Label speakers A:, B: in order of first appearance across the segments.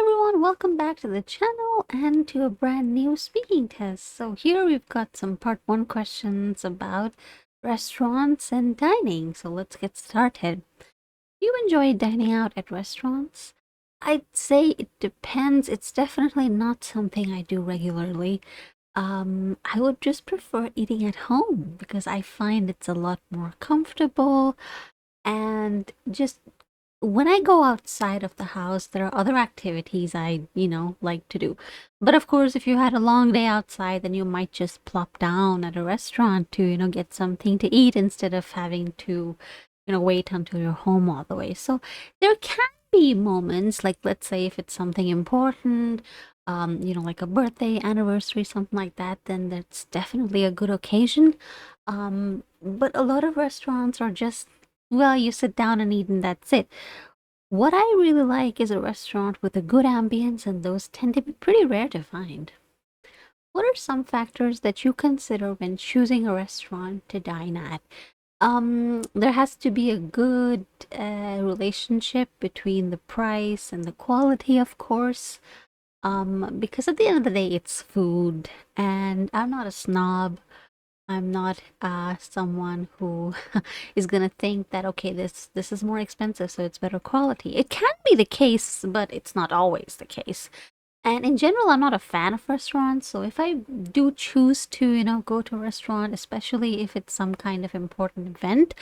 A: everyone, welcome back to the channel and to a brand new speaking test. So here we've got some part 1 questions about restaurants and dining. So let's get started. Do you enjoy dining out at restaurants? I'd say it depends. It's definitely not something I do regularly. I would just prefer eating at home because I find it's a lot more comfortable and just when I go outside of the house, there are other activities I like to do. But of course, if you had a long day outside, then you might just plop down at a restaurant to get something to eat instead of having to wait until you're home all the way. So there can be moments, like let's say if it's something important, like a birthday, anniversary, something like that, then that's definitely a good occasion. But a lot of restaurants are just well, you sit down and eat and that's it. What I really like is a restaurant with a good ambience, and those tend to be pretty rare to find. What are some factors that you consider when choosing a restaurant to dine at? There has to be a good relationship between the price and the quality, of course. Because at the end of the day, it's food, and I'm not a snob. I'm not someone who is gonna think that okay, this is more expensive, so it's better quality. It can be the case, but it's not always the case. And in general, I'm not a fan of restaurants, so if I do choose to go to a restaurant, especially if it's some kind of important event,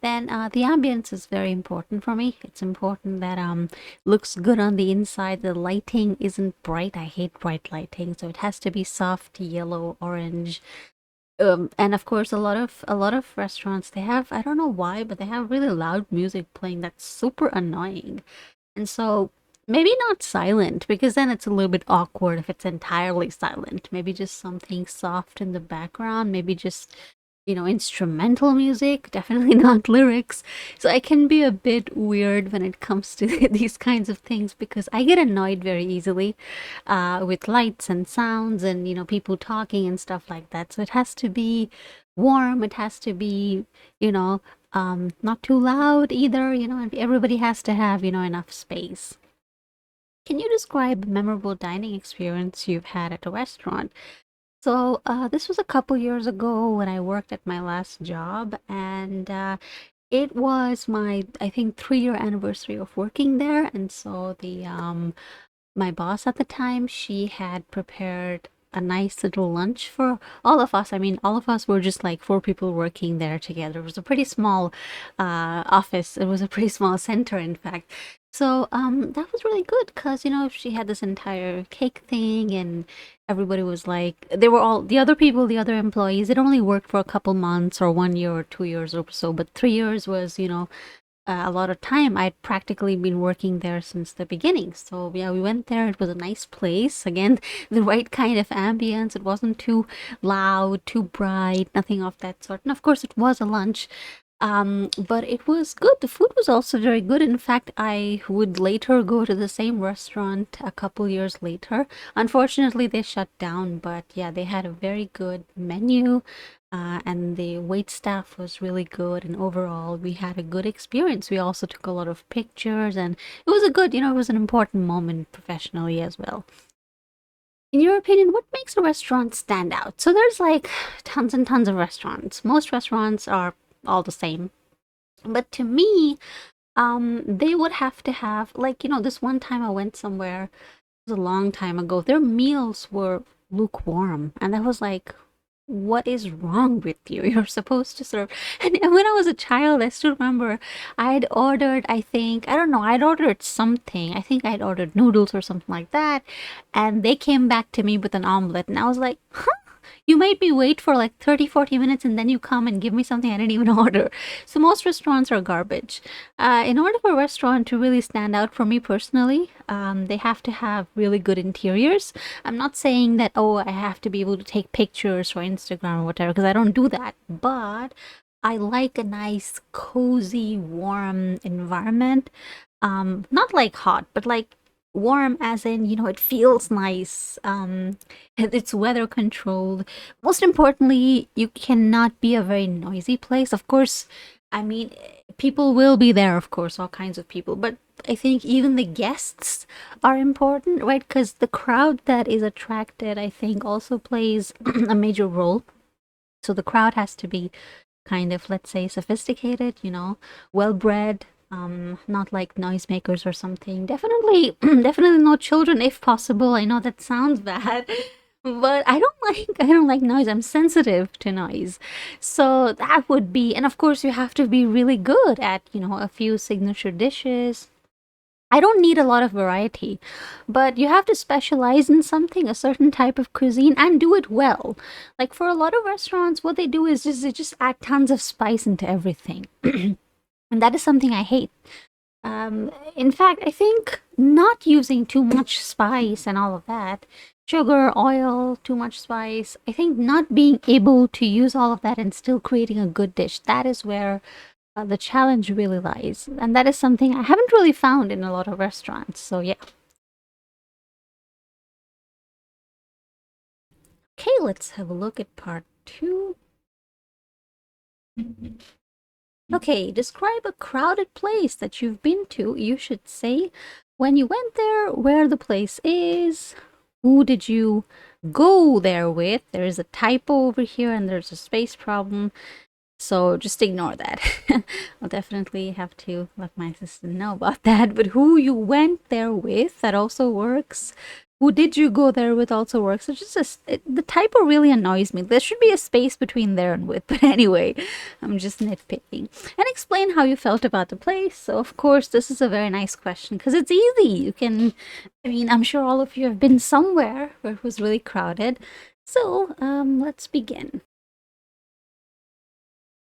A: then the ambience is very important for me. It's important that looks good on the inside. The lighting isn't bright. I hate bright lighting, so it has to be soft yellow, orange, and of course a lot of restaurants, they have, I don't know why, but they have really loud music playing that's super annoying. And so maybe not silent, because then it's a little bit awkward if it's entirely silent. Maybe just something soft in the background, maybe just instrumental music, definitely not lyrics. So I can be a bit weird when it comes to these kinds of things because I get annoyed very easily with lights and sounds and people talking and stuff like that. So it has to be warm, it has to be, you know, not too loud either, and everybody has to have enough space. Can you describe a memorable dining experience you've had at a restaurant? So, this was a couple years ago when I worked at my last job, and it was my, I think, 3-year anniversary of working there. And so my boss at the time, she had prepared a nice little lunch for all of us. I mean, all of us were just like 4 people working there together. It was a pretty small office. It was a pretty small center, in fact. So that was really good because she had this entire cake thing, and everybody was like, they were all the other people, the other employees. They'd only worked for a couple months or 1 year or 2 years or so, but 3 years was a lot of time. I'd practically been working there since the beginning. So yeah, we went there. It was a nice place. Again, the right kind of ambience. It wasn't too loud, too bright, nothing of that sort. And of course, it was a lunch. But it was good. The food was also very good. In fact, I would later go to the same restaurant a couple years later. Unfortunately, they shut down, but yeah, they had a very good menu, and the wait staff was really good. And overall, we had a good experience. We also took a lot of pictures, and it was a good, it was an important moment professionally as well. In your opinion, what makes a restaurant stand out? So there's like tons and tons of restaurants. Most restaurants are all the same. But to me, they would have to have, like, this one time I went somewhere, it was a long time ago, their meals were lukewarm. And I was like, what is wrong with you? You're supposed to serve. And when I was a child, I still remember I'd ordered, I think, I don't know, I'd ordered something. I think I'd ordered noodles or something like that. And they came back to me with an omelet. And I was like, huh? You made me wait for like 30, 40 minutes and then you come and give me something I didn't even order. So most restaurants are garbage. In order for a restaurant to really stand out for me personally, they have to have really good interiors. I'm not saying that, oh, I have to be able to take pictures for Instagram or whatever, because I don't do that. But I like a nice, cozy, warm environment. Not like hot, but like warm as in it feels nice. It's weather controlled. Most importantly, you cannot be a very noisy place. Of course, I mean, people will be there, of course, all kinds of people, but I think even the guests are important, right? Because the crowd that is attracted, I think, also plays a major role. So the crowd has to be kind of, let's say, sophisticated, well bred, not like noisemakers or something. Definitely, definitely no children if possible. I know that sounds bad. But I don't like noise. I'm sensitive to noise. So that would be, and of course you have to be really good at, a few signature dishes. I don't need a lot of variety, but you have to specialize in something, a certain type of cuisine, and do it well. Like for a lot of restaurants, what they do is just they just add tons of spice into everything, and that is something I hate. In fact, I think not using too much spice and all of that, sugar, oil, too much spice, I think not being able to use all of that and still creating a good dish, that is where the challenge really lies. And that is something I haven't really found in a lot of restaurants. So, yeah. Okay, let's have a look at part two. Okay, describe a crowded place that you've been to. You should say when you went there, where the place is, who did you go there with. There is a typo over here and there's a space problem. So just ignore that. I'll definitely have to let my assistant know about that. But who you went there with, that also works. Who did you go there with also works. So the typo really annoys me. There should be a space between there and with. But anyway, I'm just nitpicking. And explain how you felt about the place. So of course, this is a very nice question because it's easy. I'm sure all of you have been somewhere where it was really crowded. So let's begin.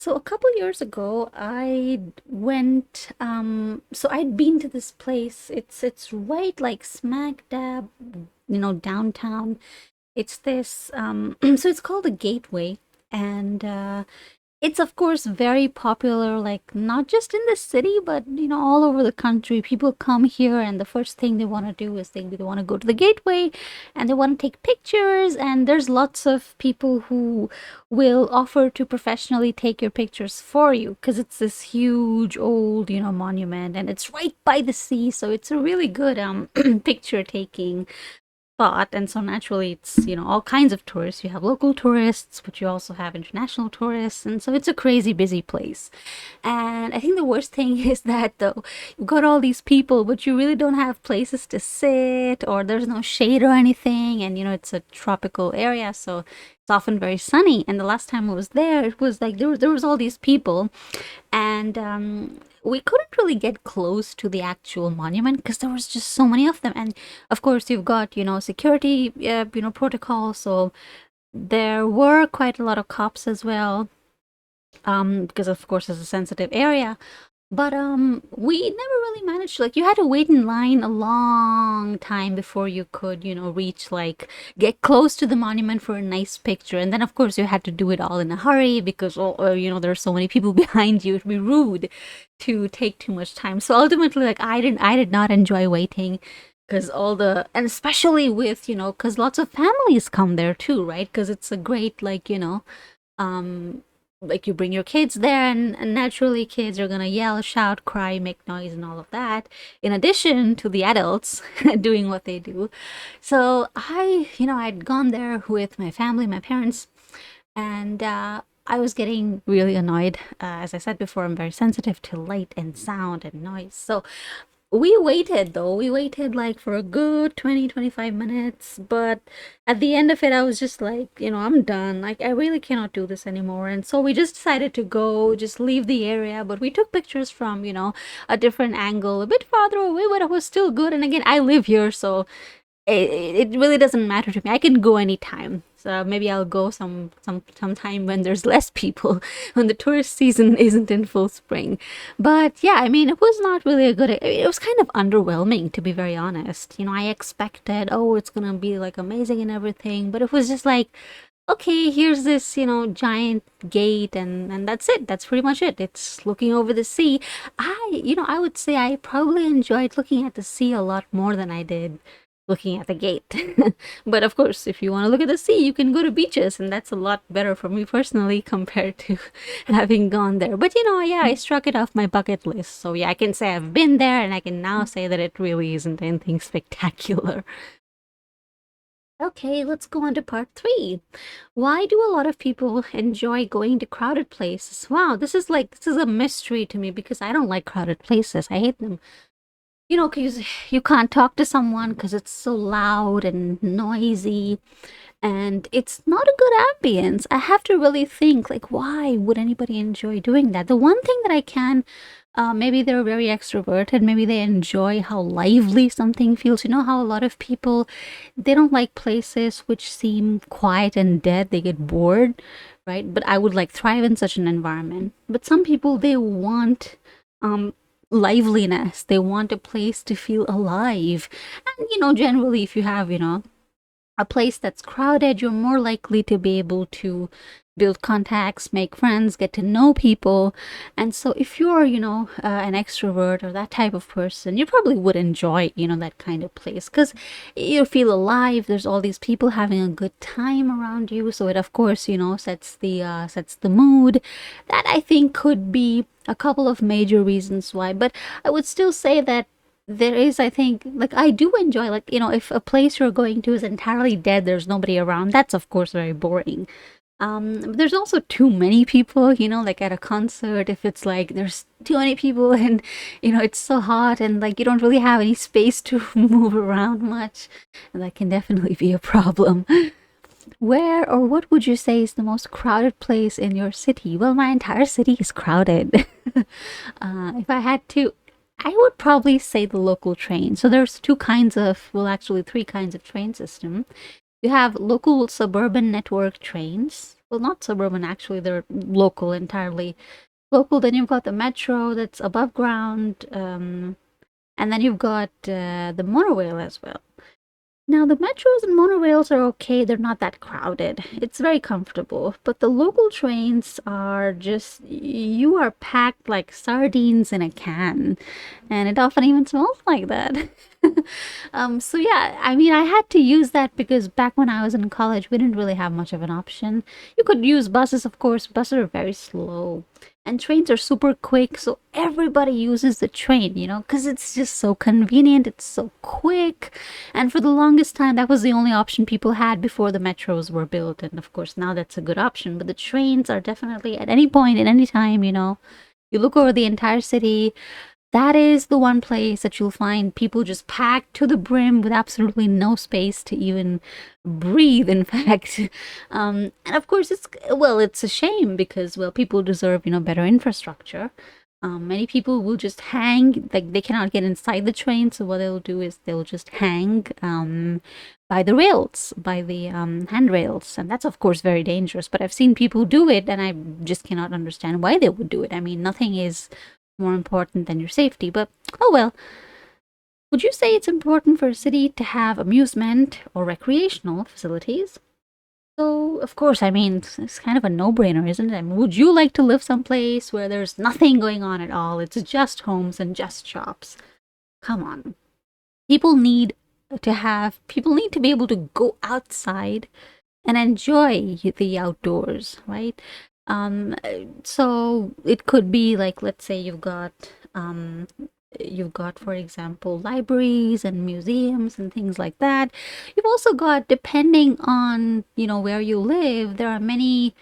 A: So a couple years ago, I went. So I'd been to this place. It's right like smack dab, downtown. It's this. So it's called the Gateway, and it's of course very popular, like not just in the city, but all over the country. People come here, and the first thing they want to do is they want to go to the Gateway, and they want to take pictures. And there's lots of people who will offer to professionally take your pictures for you because it's this huge old, monument, and it's right by the sea, so it's a really good picture taking spot. And so naturally it's all kinds of tourists. You have local tourists, but you also have international tourists, and so it's a crazy busy place. And I think the worst thing is that though you've got all these people, but you really don't have places to sit, or there's no shade or anything. And it's a tropical area, so it's often very sunny. And the last time I was there, it was like there was all these people, and we couldn't really get close to the actual monument because there was just so many of them. And of course you've got security protocols, so there were quite a lot of cops as well, because of course it's a sensitive area. But we never really managed, like you had to wait in line a long time before you could reach, like get close to the monument for a nice picture. And then of course you had to do it all in a hurry because there's so many people behind you. It'd be rude to take too much time. So ultimately, like I did not enjoy waiting because and especially with because lots of families come there too, right? Because it's a great, um like you bring your kids there, and naturally kids are gonna yell, shout, cry, make noise and all of that, in addition to the adults doing what they do. So I'd gone there with my family, my parents, and I was getting really annoyed. As I said before, I'm very sensitive to light and sound and noise. So we waited though. We waited like for a good 20-25 minutes. But at the end of it, I was just like, I'm done. Like, I really cannot do this anymore. And so we just decided to go, just leave the area. But we took pictures from, a different angle, a bit farther away, but it was still good. And again, I live here, so it really doesn't matter to me. I can go anytime. So maybe I'll go sometime when there's less people, when the tourist season isn't in full spring. But yeah, it was not really it was kind of underwhelming, to be very honest. I expected, oh, it's gonna be like amazing and everything, but it was just like, okay, here's this, giant gate, and that's it. That's pretty much it. It's looking over the sea. I would say I probably enjoyed looking at the sea a lot more than I did looking at the gate. But of course, if you want to look at the sea, you can go to beaches, and that's a lot better for me personally compared to having gone there. But yeah, I struck it off my bucket list. So yeah, I can say I've been there, and I can now say that it really isn't anything spectacular. Okay, let's go on to part three. Why do a lot of people enjoy going to crowded places? Wow, this is a mystery to me because I don't like crowded places. I hate them. Because you can't talk to someone because it's so loud and noisy, and it's not a good ambience. I have to really think, like, why would anybody enjoy doing that? The one thing that I can, maybe they're very extroverted, maybe they enjoy how lively something feels. You know how a lot of people, they don't like places which seem quiet and dead, they get bored, right? But I would like thrive in such an environment. But some people, they want um liveliness, they want a place to feel alive. And generally, if you have a place that's crowded, you're more likely to be able to build contacts, make friends, get to know people. And so, if you're, an extrovert or that type of person, you probably would enjoy, that kind of place because you feel alive. There's all these people having a good time around you. So it, of course, sets the mood. That I think could be a couple of major reasons why. But I would still say that there is, I think, like, I do enjoy, like, if a place you're going to is entirely dead, there's nobody around, that's of course very boring. There's also too many people, like at a concert, if it's like there's too many people and it's so hot and like you don't really have any space to move around much, and that can definitely be a problem. Where or what would you say is the most crowded place in your city? Well, my entire city is crowded. If I had to, I would probably say the local train. So there's two kinds of, well, actually three kinds of train system. You have local suburban network trains. Well, not suburban, actually, they're local entirely. Local, then you've got the metro that's above ground, and then you've got the monorail as well. Now, the metros and monorails are okay, they're not that crowded. It's very comfortable. But the local trains are just, you are packed like sardines in a can. And it often even smells like that. So yeah, I mean, I had to use that because back when I was in college, we didn't really have much of an option. You could use buses, of course. Buses are very slow. And trains are super quick, so everybody uses the train, because it's just so convenient, it's so quick. And for the longest time, that was the only option people had before the metros were built. And of course, now that's a good option. But the trains are definitely at any point, at any time, you look over the entire city, that is the one place that you'll find people just packed to the brim with absolutely no space to even breathe, in fact. And of course, it's a shame because, well, people deserve, better infrastructure. Many people will just hang, like they cannot get inside the train, so what they'll do is they'll just hang by the rails, by the handrails, and that's of course very dangerous. But I've seen people do it, and I just cannot understand why they would do it. I mean, nothing is more important than your safety, but oh well. Would you say it's important for a city to have amusement or recreational facilities? So, of course, I mean, it's kind of a no-brainer, isn't it? I mean, would you like to live someplace where there's nothing going on at all? It's just homes and just shops. Come on. People need people need to be able to go outside and enjoy the outdoors, right? So it could be like, let's say you've got, for example, libraries and museums and things like that. You've also got, depending on where you live, there are many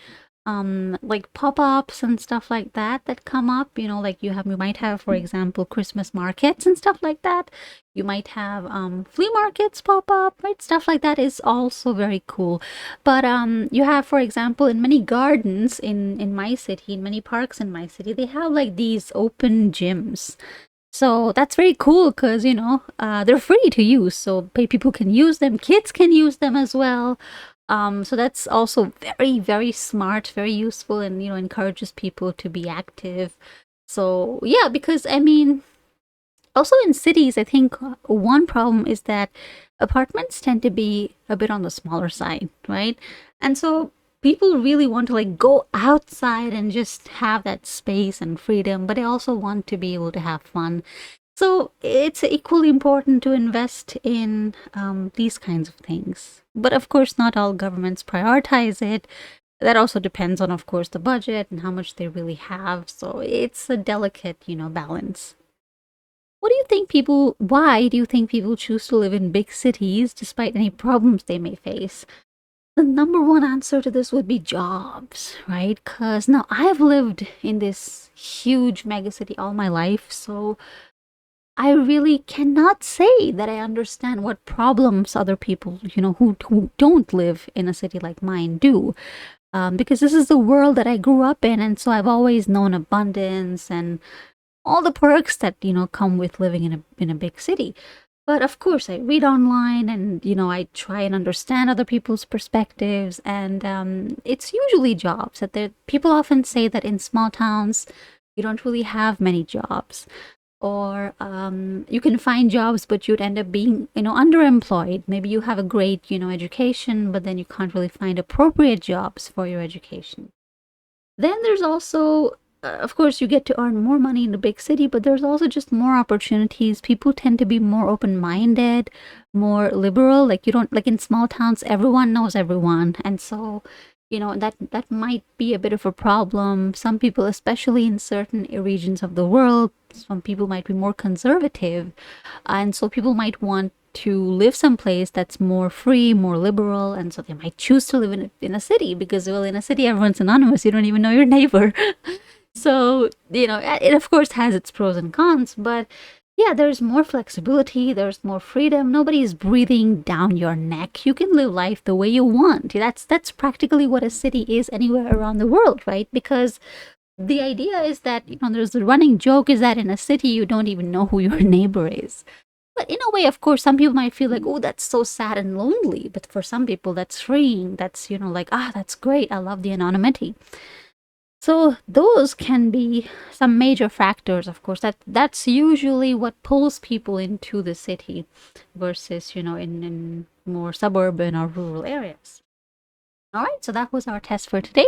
A: like pop-ups and stuff like that that come up. Like you might have, for example, Christmas markets and stuff like that. You might have flea markets pop up, right? Stuff like that is also very cool. But you have, for example, in many gardens in my city, in many parks in my city, they have like these open gyms. So that's very cool because, they're free to use. So people can use them, kids can use them as well. So that's also very, very smart, very useful, and, encourages people to be active. So yeah, because I mean, also in cities, I think one problem is that apartments tend to be a bit on the smaller side, right? And so people really want to like go outside and just have that space and freedom, but they also want to be able to have fun. So it's equally important to invest in these kinds of things. But of course, not all governments prioritize it. That also depends on, of course, the budget and how much they really have. So it's a delicate, balance. Why do you think people choose to live in big cities despite any problems they may face? The number one answer to this would be jobs, right? Because now I've lived in this huge megacity all my life, so I really cannot say that I understand what problems other people, who don't live in a city like mine do. Because this is the world that I grew up in, and so I've always known abundance and all the perks that come with living in a big city. But of course, I read online and I try and understand other people's perspectives, and it's usually jobs that people often say that in small towns you don't really have many jobs, or you can find jobs but you'd end up being underemployed. Maybe you have a great education, but then you can't really find appropriate jobs for your education. Then there's also, of course, you get to earn more money in the big city, but there's also just more opportunities. People tend to be more open minded, more liberal. Like, you don't, like in small towns, everyone knows everyone. And so, that might be a bit of a problem. Some people, especially in certain regions of the world, some people might be more conservative. And so people might want to live someplace that's more free, more liberal, and so they might choose to live in a city because, well, in a city everyone's anonymous. You don't even know your neighbor. So, it of course has its pros and cons, but yeah, there's more flexibility, there's more freedom. Nobody's breathing down your neck. You can live life the way you want. That's practically what a city is anywhere around the world, right? Because the idea is that, there's the running joke is that in a city you don't even know who your neighbor is. But in a way, of course, some people might feel like, oh, that's so sad and lonely. But for some people, that's freeing. That's, like, that's great. I love the anonymity. So those can be some major factors, of course. That's usually what pulls people into the city versus, in more suburban or rural areas. All right, so that was our test for today.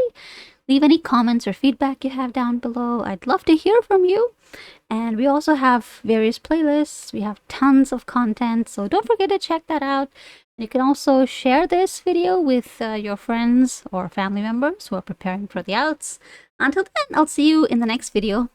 A: Leave any comments or feedback you have down below. I'd love to hear from you. And we also have various playlists. We have tons of content, so don't forget to check that out. You can also share this video with your friends or family members who are preparing for the IELTS. Until then, I'll see you in the next video.